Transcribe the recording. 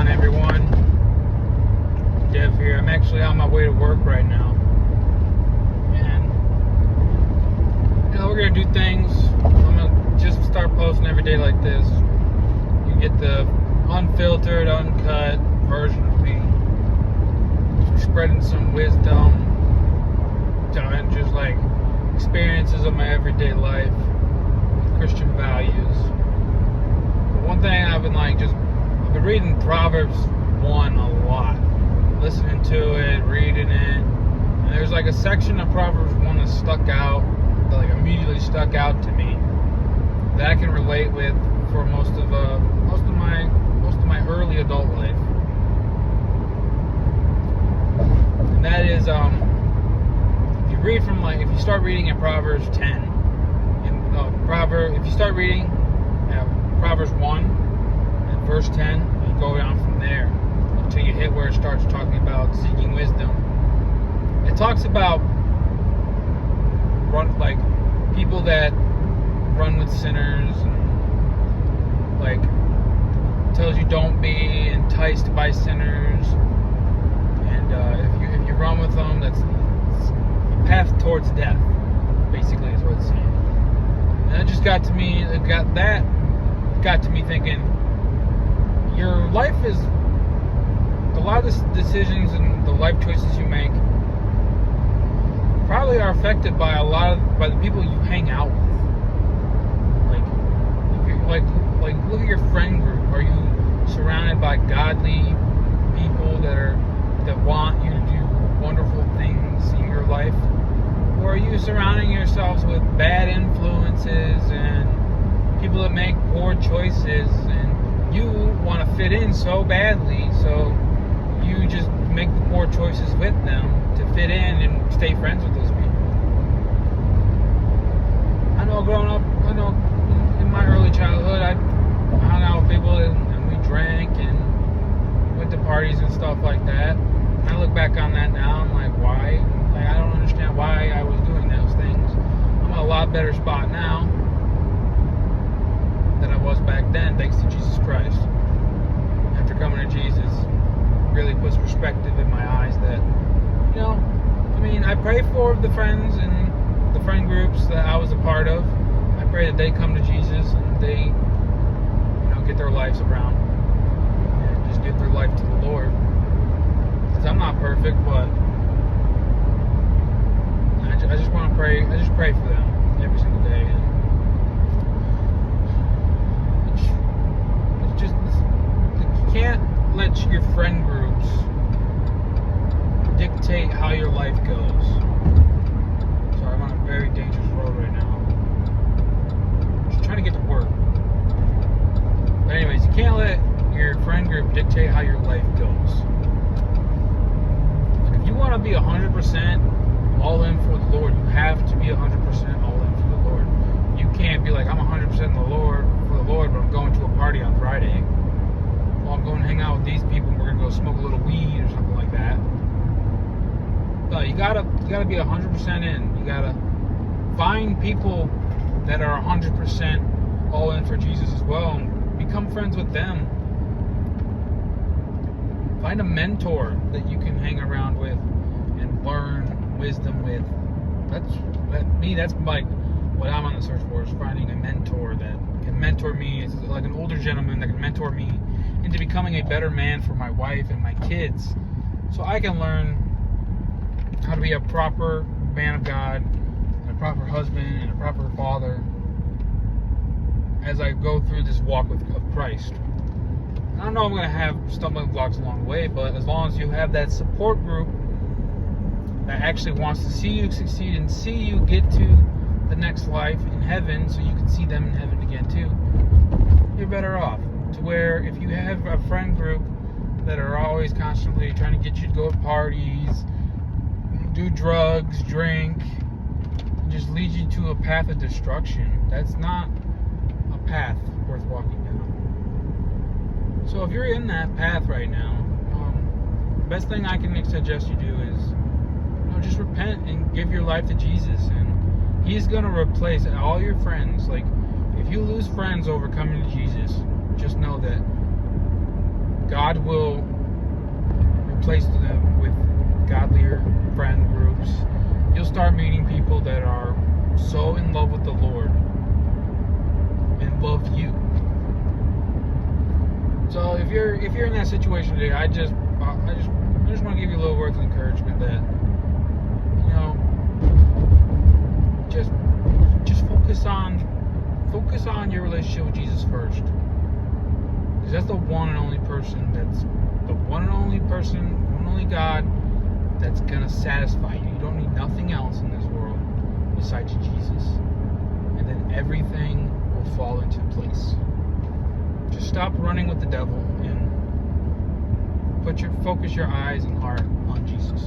on, everyone? Dev here. I'm actually on my way to work right now. And, we're going to do things. I'm going to just start posting every day like this. You get the unfiltered, uncut version of me. Spreading some wisdom. And just like experiences of my everyday life. Christian values. But one thing I've been reading Proverbs 1 a lot, listening to it, reading it, and there's like a section of Proverbs 1 that immediately stuck out to me that I can relate with for most of my early adult life, and that is if you start reading in Proverbs 10. If you start reading Proverbs 1 and verse 10, you go down from there until you hit where it starts talking about seeking wisdom. It talks about people that run with sinners, and tells you don't be enticed by sinners, and if you run with them, that's a path towards death. Basically, is what it's saying. And it just got to me. It got to me thinking. Your life is a lot of the decisions and the life choices you make probably are affected by by the people you hang out with. Look at your friend group. Are you surrounded by godly people that want you to do wonderful things in your life? Or are you surrounding yourselves with bad influences and people that make poor choices, and you want to fit in so badly, so you just make the poor choices with them to fit in and stay friends with those people? I know in my early childhood, I hung out with people and we drank and went to parties and stuff like that. And I look back on that now, I'm like, why? I don't understand why I was doing those things. I'm in a lot better spot now than I was back then, thanks to Jesus Christ. After coming to Jesus, really puts perspective in my eyes that, I pray for the friends and the friend groups that I was a part of. I pray that they come to Jesus and they, get their lives around and just give their life to the Lord. Because I'm not perfect, but I just want to pray. I just pray for them every single day. And you can't let your friend groups dictate how your life goes. Sorry, I'm on a very dangerous road right now. Just trying to get to work. But anyways, you can't let your friend group dictate how your life goes. If you want to be 100% all in for the Lord, you have to be 100% all in for the Lord. You can't be like, I'm 100% for the Lord, but I'm going to a party on Friday. Well, I'm going to hang out with these people and we're going to go smoke a little weed or something like that. No, you gotta be 100% in. You gotta find people that are 100% all in for Jesus as well, and become friends with them. Find a mentor that you can hang around with and learn wisdom with. That's like what I'm on the search for, is finding a mentor that can mentor me. It's like an older gentleman that can mentor me into becoming a better man for my wife and my kids, so I can learn how to be a proper man of God and a proper husband and a proper father as I go through this walk of Christ. I know I'm going to have stumbling blocks along the way, but as long as you have that support group that actually wants to see you succeed and see you get to the next life in heaven, so you can see them in heaven again too, you're better off. To where if you have a friend group that are always constantly trying to get you to go to parties, do drugs, drink, and just lead you to a path of destruction, that's not a path worth walking down. So if you're in that path right now, the best thing I can suggest you do is just repent and give your life to Jesus, and He's going to replace all your friends. Like, if you lose friends over coming to Jesus, just know that God will replace them with godlier friend groups. You'll start meeting people that are so in love with the Lord and love you. So if you're in that situation today, I just want to give you a little words of encouragement that, you know, just focus on your relationship with Jesus first, because that's the one and only God that's gonna satisfy you. You don't need nothing else in this world besides Jesus, and then everything will fall into place. Just stop running with the devil and focus your eyes and heart on Jesus.